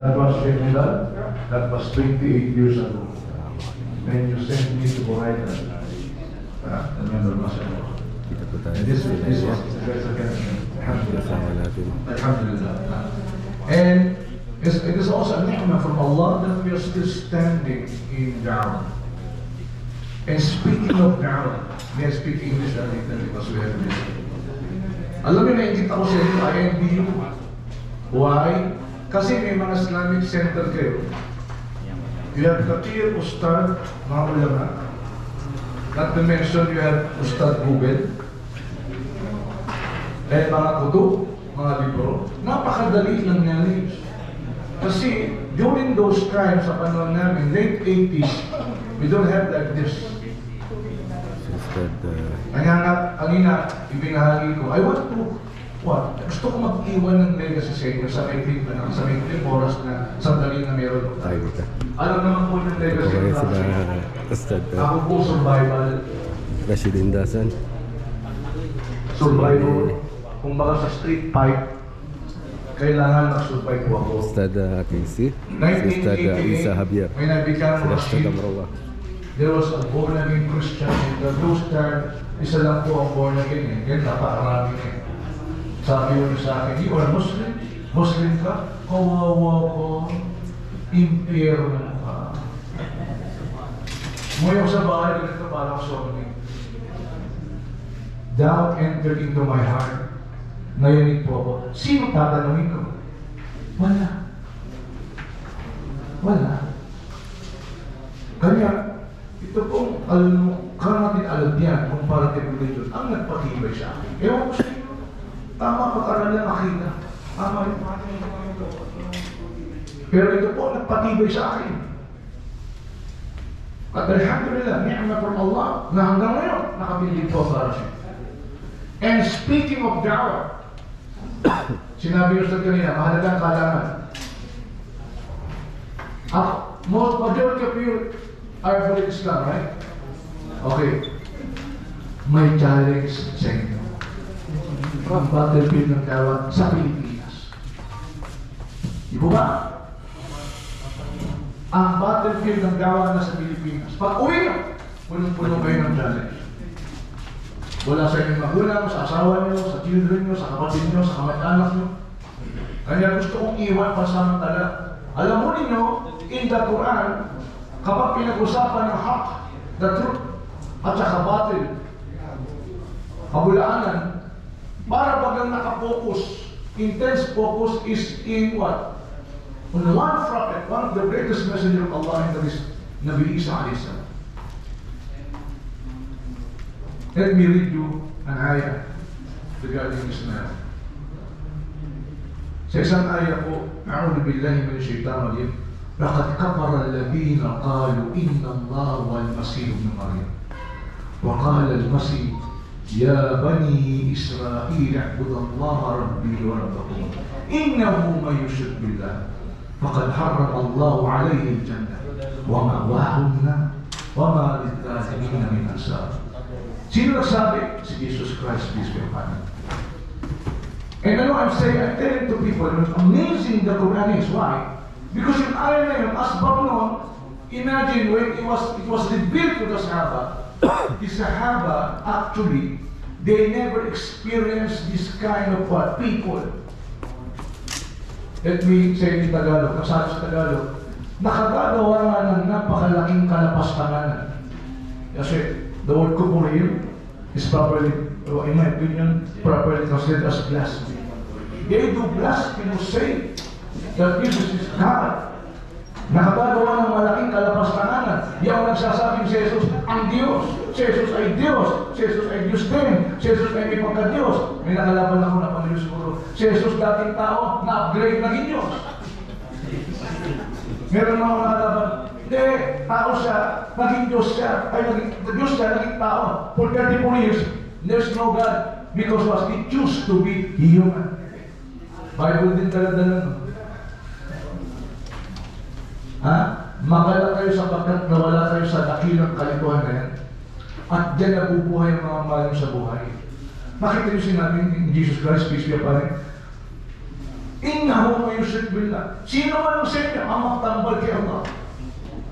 That was Finland. That was 28 years ago. When you sent me to Boracay. Remember myself. Kita po tayo And this sa was Pinaya. the again. Kasama Alhamdulillah. natin. Alhamdulillah. And it is also a ni'mah from Allah that we are still standing in Da'wah. And speaking of Da'wah, may I speak English a little because we have this. Alam niyo, nainggit ako sa inyo, INBU. Why? Kasi may mga Islamic center kayo. You have Katir, Ustad, mga ulama. Not to mention, you have Ustad Google. And mga kutub, mga libro. Napakadali lang yan. Kasi during those times, sa panahon namin, late 80s, we don't have like this. Sister, Kaya nga, kanina, ibinahagi ko, I want to, what? Gusto ko mag-iwan ng legacy sa inyo sa maikling pa sa maikling oras na sandali na meron. tayo kita. Alam naman po ng legacy Kaya ko. sila Ustad Ako po, survival. Rashidin Dasan. Survival. Kung baka sa street fight, kailangan mag-survive po ako. Ustad Casey. Sister Isa Javier. When I became Sila Ustad Muslim, Amrawa. there was a born-again Christian in the those times, isa lang po ang born-again eh. Kaya napakarami eh. Sabi mo sa akin, you are Muslim? Muslim ka? Kawawa ko. Impero na ka. Ngayon sa bahay, ganito parang something. Doubt entered into my heart. Ngayon po ako, sino tatanungin ko? Wala. Wala. Kaya, ito pong natin alam yan, comparative religion, ang nagpatibay sa akin. Ewan ko sa inyo, tama pag-aral lang makita. Tama yun. Pero ito po, nagpatibay sa akin. At alhamdulillah, ni'ma from Allah, na hanggang ngayon, nakabilib po para siya. And speaking of da'wah, sinabi nyo sa kanina, mahalagang kalaman. Most majority of you are for Islam, right? Okay. May challenge sa inyo. Ang battlefield ng da'wah sa Pilipinas. Di ba ba? Ang battlefield ng da'wah na sa Pilipinas. Pag uwi nyo, punong-puno kayo ng challenge. Wala sa inyong magulang, sa asawa nyo, sa children nyo, sa kapatid nyo, sa kamag-anak nyo. Kaya gusto kong iwan pansamantala. Alam mo ninyo, in the Quran, kapag pinag-usapan ng haq, the truth, at saka batil, kabulaanan, para bagang nakapokus, intense focus is in what? On one prophet, one of the greatest messenger of Allah in the list, Nabi Isa a.s. Let me read you an ayah regarding Islam. Sa isang ayah po, A'udhu billahi minash shaitanir rajim. Laqad kafara alladhina qalu inna Allah wal Masih ibn Maryam. Wa qala al-Masih ya bani Israil i'budu Allah rabbi wa rabbakum. Innahu man yushrik billah faqad harrama Allah alayhi al-jannah wa ma'wahu an-nar wa ma lil-zalimin min ansar. Sino nagsabi? Si Jesus Christ, peace be upon him. And I know I'm telling to people, amazing the Quran is. Why? Because in ayah na yun, as Babylon, imagine when it was revealed to the Sahaba, the Sahaba actually, they never experienced this kind of people. Let me say in Tagalog, kasabi sa Tagalog, nakagagawa nga ng napakalaking kalapastanganan. Kasi the word kuburil is properly, in my opinion, properly translated as blasphemy. They do blasphemous say that Jesus is God. Nakagagawa ng malaking kalapastanganan. Yung nagsasabing si Jesus ang Diyos. Si Jesus ay Diyos. Si Jesus ay Diyos din. Si Jesus ay may pagka-Diyos. May nakalaban ako na pamilyo siguro. Si Jesus dating tao, na-upgrade naging Diyos. Meron mga nakalaban. Hindi, tao siya, naging Diyos siya. Ay, naging Diyos siya, naging tao. For 34 years, there's no God because he chose to be human. Bible din talaga. Ha? Magala kayo sapagkat nawala kayo sa dakilang kalituhan na yan. At dyan nabubuhay ang mga mahal sa buhay. Bakit yung sinabi ni Jesus Christ, peace be upon him? Innahu may yushrik billah. Sino man ang sa inyo ang magtambal kay Allah?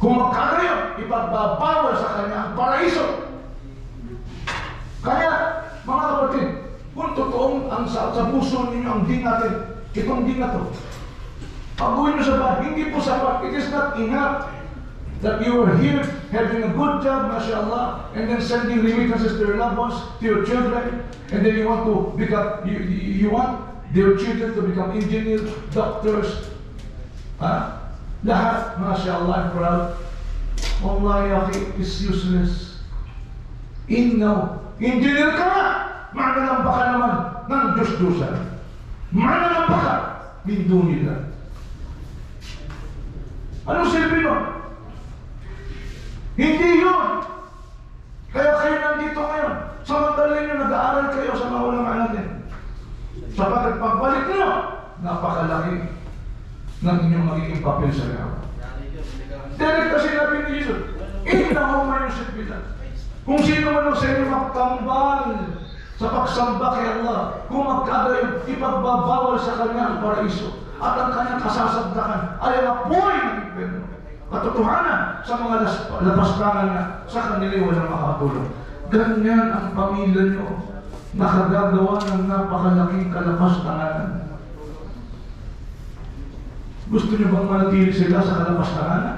Kung magkakayo, ipagbabawal sa kanya ang paraiso. Kaya, mga kapatid, kung totoong ang sa puso ninyo ang din natin, itong din na to, pag-uwi nyo sa bahay, hindi po sapat. It is not enough that you are here having a good job, mashallah, and then sending remittances to your loved ones, to your children, and then you want to become, you want their children to become engineers, doctors, lahat, mashallah, I'm proud. Wallahi, akhi, is useless. Engineer ka na! Mananamba ka naman ng Diyos-Diyosan. Mananamba ka! Bindo nila. Anong silbi mo? Hindi yun! Kaya kayo nandito ngayon. Samantalin nyo, nag-aaral kayo sa maulamaan natin. Sapagkat pagbalik nyo, napakalaki ng inyong magiging papel sa lahat. Direct kasi sinabi ni Jesus, innahu may yushrik billah. Kung sino man ang sa inyo magtambal sa pagsamba kay Allah, kung magkagayon, ipagbabawal sa kanya ang paraiso at ang kanyang kasasabdakan ay ang apoy ng impyerno. Katotohanan sa mga lapastangan na sa kanila walang makatulong. Ganyan ang pamilya nyo nakagagawa ng napakalaking kalapastanganan. Gusto nyo bang manatili sila sa kalapastanganan?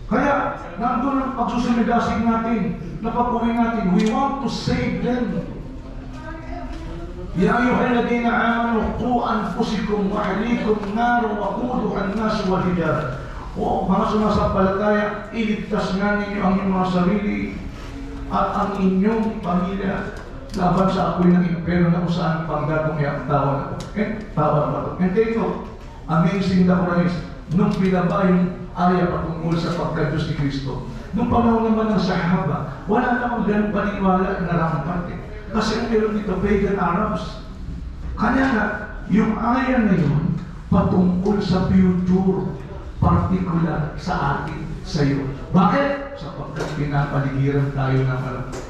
Kaya, nandun ang pagsusumigasig natin, na pag-uwi natin, we want to save them. Ya ayyuhalladhina amanu qu anfusikum wa ahlikum nar wa quduha an-nas wal hijara. O mga sumasampalataya, iligtas nga ninyo ang inyong mga sarili at ang inyong pamilya laban sa apoy ng impyerno na kung saan panggagong ang tawa na ito. And take note, amazing the Christ, nung pinaba yung aya patungkol sa pagka-Diyos ni Kristo. Nung panahon naman ng Sahaba, wala namang ganang paniniwala na rampant. Kasi ang meron dito, pagan Arabs. Kanya nga, yung aya na yun, patungkol sa future, particular sa atin, sa iyo. Bakit? Sapagkat pinapaligiran tayo ng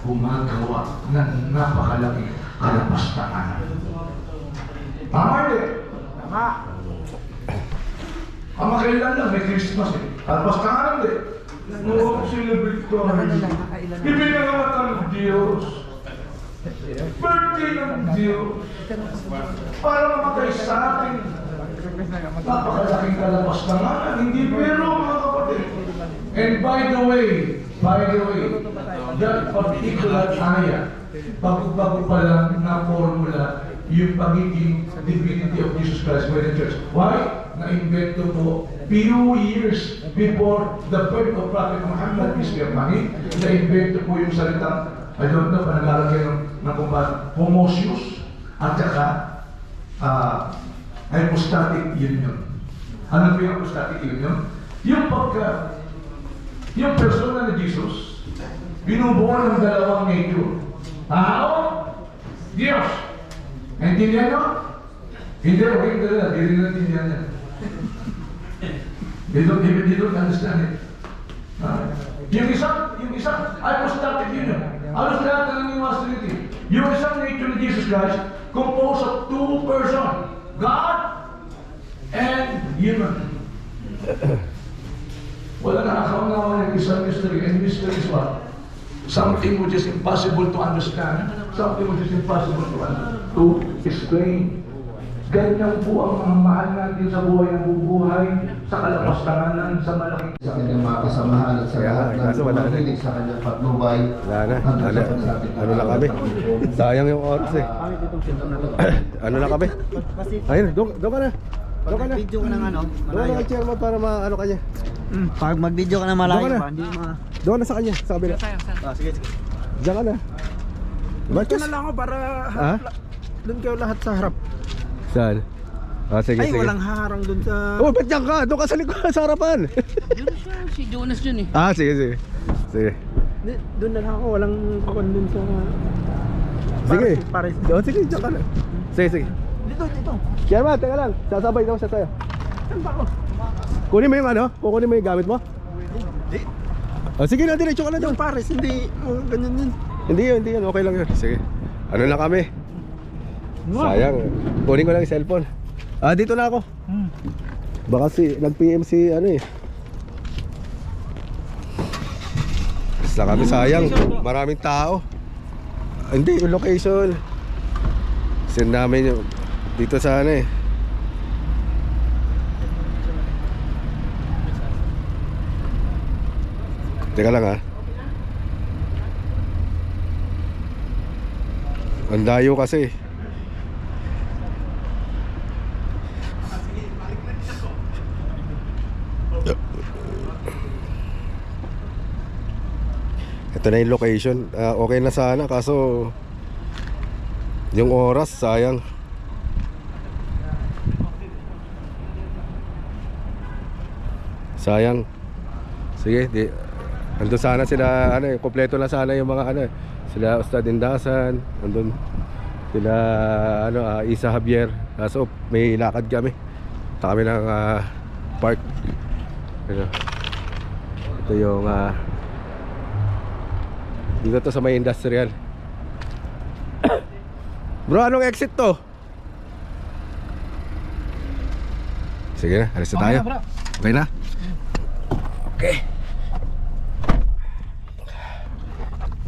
gumagawa ng napakalaki kalapastanganan. Tama din? Tama. Ang makailan lang, may Christmas eh. Kalapastanganan din. No, celebrate ko. Ibinagamat ng Diyos. Birthday ng Diyos. Para mamatay sa atin. Napakalaking kalapastanganan. Hindi pero mga kapatid. And by the way, that particular aya, bago-bago pa lang na formula, yung pagiging divinity of Jesus Christ by the church. Why? Na-invento po few years before the birth of Prophet Muhammad, peace be upon him. Na-invento po yung salitang, I don't know, panagalagyan ng kumbahan, homosius, at saka hypostatic union. Ano po yung hypostatic union? Yung pagka, yung persona ni Jesus, binubuo ng dalawang nature. Tao, Diyos. Naintindihan nyo? Hindi, okay ka na. Hindi rin naintindihan niya. They don't understand it. Yung isang hypostatic union. Alos lahat na naniniwas Trinity. Yung isang nature ni Jesus Christ, composed of two persons. God and human. Wala nakakaunawa ng isang mystery. And mystery is what? Something which is impossible to understand. Something which is impossible to explain. Ganyan po ang mga mahal natin sa buhay ng bubuhay, sa kalapastanganan, sa malaking sa kanyang mga kasamahan at sa lahat ng makinig sa kanyang patnubay. Wala na. Ano lang kami? Sayang yung oras eh. Ano lang kami? Ayun, doon ka na. Doon ka na. Mag-video ka ng ano, Doon ka malayo. na chairman para maano kanya. Pag mag-video ka na malayo Doon ka na. pa, hindi ma... Doon ka na sa kanya, sa kabila. Sige. Diyan ka na. Dito na lang ako para Ha? doon kayo lahat sa harap. Saan? Ah, sige, Ay, sige. walang haharang doon sa... Oh, ba't diyan ka? Doon ka sa likod, sa harapan. Yun siya, si Jonas yun eh. Ah, sige, sige. Sige. Doon na lang ako, walang pakon doon sa... Sige. Paris. Oh, sige, diyan ka na. Sige, sige. Dito. Chairman, teka lang. Sasabay daw siya sa'yo. Saan ba ako? Kunin mo yung ano? Kukunin mo yung gamit mo? Hindi. Oh, sige na, diretso ka na doon. Yung Paris, hindi. Oh, ganyan yun. Hindi yun. Okay lang yun. Sige. Ano na kami? Sayang. Kunin ko lang yung cellphone. Ah, dito na ako. Baka nag-PM si ano eh. Basta kami, sayang. Maraming tao. Hindi, yung location. Send namin yung dito sa ano eh. Teka lang ha. Ang layo kasi. Ito na yung location. Okay na sana kaso yung oras sayang. Sayang. Sige, andun sana sila ano, kompleto na sana yung mga ano, sila Ustad Indasan, andun sila ano, Isa Javier. Kaso may lakad kami. Punta kami ng park. Ano? Ito yung dito to sa may industrial. Bro, anong exit to? Sige na, alis na tayo. Okay na? Okay.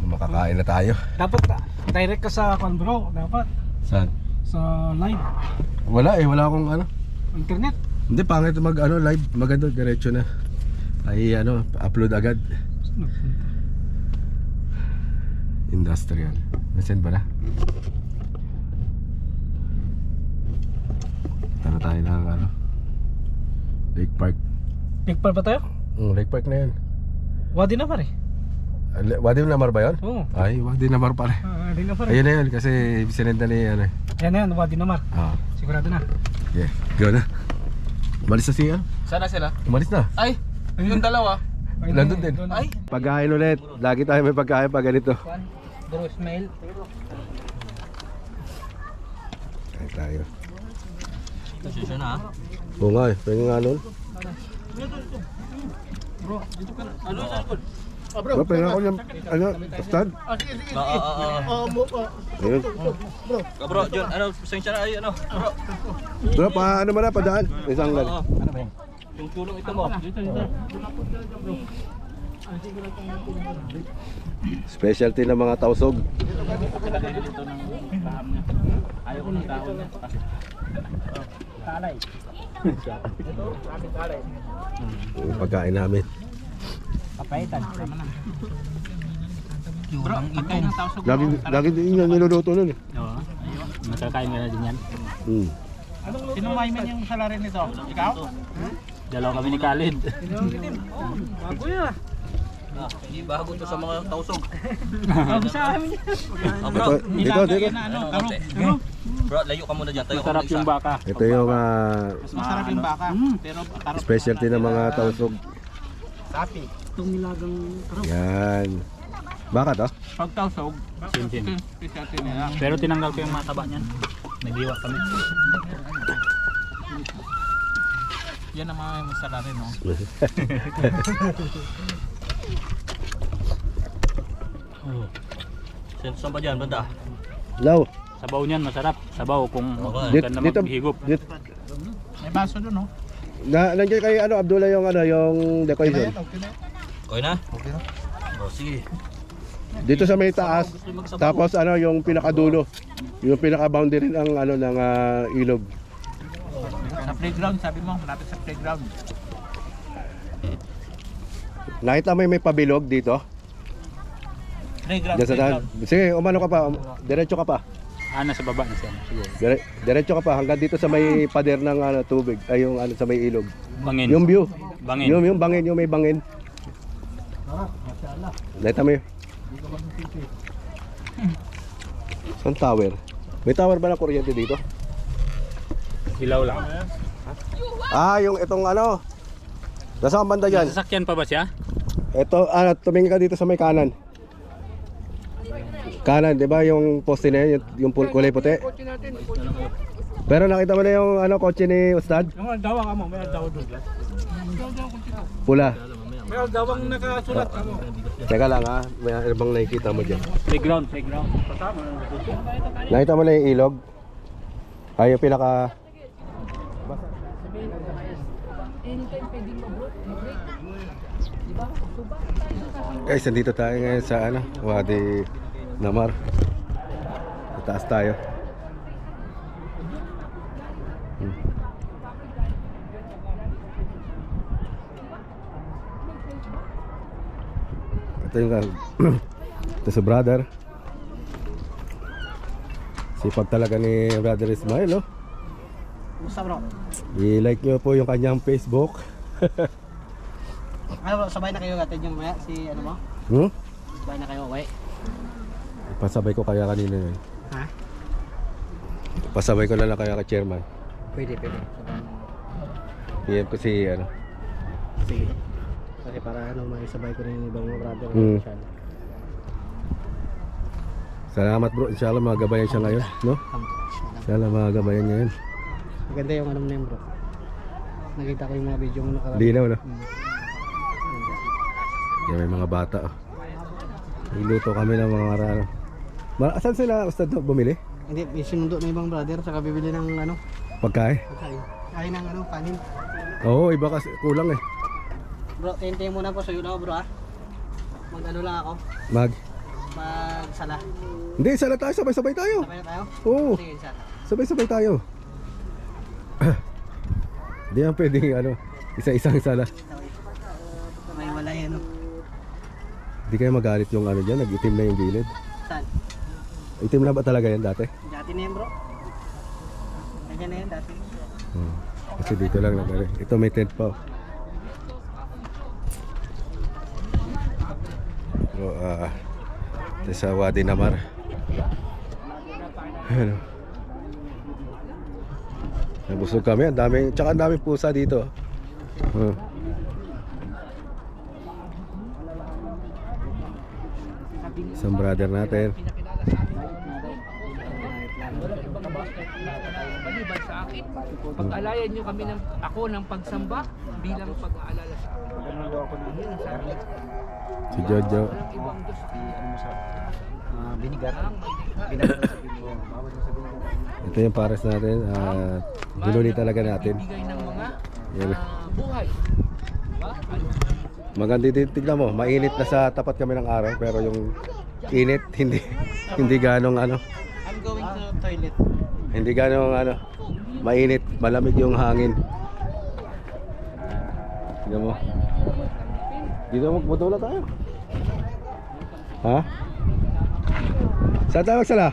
Makakain na tayo. Dapat direct ka sa kwan bro. Dapat Saan? sa live. Wala eh, wala akong ano. Internet. Hindi, pangit mag ano, live. Maganda, diretso na. Ay ano, upload agad. Industrial. Nasend ba na? Tara tayo ng ano, Lake Park. Pigpal ba tayo? Lake Park na yan. Wadi na pare. Wadi Namar ba yun? Oo. Ay, Wadi Namar pare. Wadi na pare. Ayun na yun, kasi sinend na ni ano. Yan na yan, Wadi na mar. Sigurado na. Yeah, go na. Umalis na siya. Sana sila? Umalis na. Ay, yung dalawa. Nandun din. Ay. Pagkain ulit. Lagi tayo may pagkain pag ganito. Bro, Ismail. Kain tayo. Nasisya na ha? Oo nga eh, pwede nga nun. Bro, dito ka na. Ano sa likod? Bro, pwede ako yung, ano, Ustad? Ayun. Bro, John, ano, pasensya na ay, ano, bro. Bro, paano mo na, padaan? Isang gal. Ano ba yan? Yung tulong ito mo. Dito. Specialty ng mga tausog. Ayaw ko ng tao niya. Talay. Yung pagkain namin. Papaitan, tama na. Bro, pagkain ng tao sa Lagi din yung niluluto nun eh. Oo. Nakakain nga na din yan. Sino may man yung salary nito? Ikaw? Dalawa kami ni Khalid. Bago yan. Hindi bago to sa mga tausog. Bago sa amin yan. Bro, Dito. bro, layo ka muna dyan. Tayo Masarap yung baka. Ito yung Masarap yung baka. Pero specialty ng mga tausog. sapi. Itong nilagang karap. Yan. Baka to? Pag tausog, Sin. specialty nila. Pero tinanggal ko yung mataba niyan. Nagdiwa kami. Yan ang mga masarap rin, no? Saan ba dyan, banda? Law. Sabaw niyan, masarap. Sabaw kung Dito, ka na dito, maghigop. dito. May baso doon, no? Nandiyan kay ano, Abdullah yung ano, yung decoration. Okay na? Okay na. Oh, sige. Dito sa may taas. Tapos ano, yung pinakadulo. Yung pinaka-boundary ng ano ng ilog. Sa playground, sabi mo, malapit sa playground. Nakita mo yung may pabilog dito? Playground, Diyan sa daan. Sige, umano ka pa. Diretso ka pa. Nasa baba na siya. Siguro. Diretso ka pa hanggang dito sa may pader ng ano, tubig. Ay, yung ano, sa may ilog. Bangin. Yung view. Bangin. Yung bangin, yung may bangin. Nakita mo yun? Saan tower? May tower ba na kuryente dito? Ilaw lang. Yung itong ano. Nasa ang banda dyan? Sasakyan pa ba siya? Ito, tumingin ka dito sa may kanan. Kanan, di ba yung poste na yun, yung kulay puti? Pero nakita mo na yung ano, kotse ni Ustad? Yung aldawa ka mo, may aldawa doon. Pula. May aldawang nakasulat ka mo. Teka lang ha, may ibang nakikita mo dyan. Playground. Nakita mo na yung ilog? Ay, yung pinaka... Anytime pwedeng mag-break. Diba? Suba. Guys, nandito tayo ngayon sa ano, Wadi Namar. Sa taas tayo. Ito yung ito si brother. Sipag talaga ni brother Ismail, oh. Kumusta bro? I-like nyo po yung kanyang Facebook. Ano bro, sabay na kayo gatid yung maya si ano mo? Sabay na kayo uwi? Pasabay ko kaya kanina yun. Ha? Pasabay ko na lang kaya ka chairman. Pwede. Sabay na. PM ko si ano. Sige. Kasi para ano, maisabay ko rin yung ibang mga brother. Salamat bro, inshallah magabayan siya ngayon, no? Inshallah magabayan niya yun. Maganda yung ano mo na yun bro. Nakita ko yung mga video mo nakaraan. Linaw, no? Yan, may mga bata, oh. Niluto kami ng mga ano. Saan sila ustad no? Bumili? Hindi, may sinundo na ibang brother saka bibili ng ano, Pagkain? pagkain. Kain ng ano, panin. Oo, iba kasi kulang eh. Bro, tente muna po sa iyo bro ha. Mag ano lang ako, magsala. Hindi, sala tayo, sabay-sabay tayo. Sabay na tayo? Oo, Sige, isa. sabay-sabay tayo. Hindi yan pwedeng ano, isa-isang sala. May wala yan. Hindi kayo magalit yung ano dyan, nag-itim na yung gilid. Saan? Itim na ba talaga yan dati? Dati na yan bro. Ganyan na yan dati. Kasi dito lang nag ito may tent pa, oh. So, ito sa Wadi Namar. Ano? Nabusog kami, ang daming, tsaka ang daming pusa dito. Isang brother natin. Maliban sa akin, pag-alayan nyo kami ng ako ng pagsamba bilang pag-aalala sa akin. Yun ang sabi. Si Jojo. Walang ibang Diyos. Binigat. Ito yung pares natin. Hinuli talaga natin. Bibigay ng mga Yan. buhay. Diba? Maganda din, tignan mo, mainit na sa tapat kami ng araw, pero yung init hindi ganong ano, I'm going to toilet. hindi ganong ano, mainit, malamig yung hangin. Tignan mo. Dito magputula tayo. Ha? Saan tayo magsala?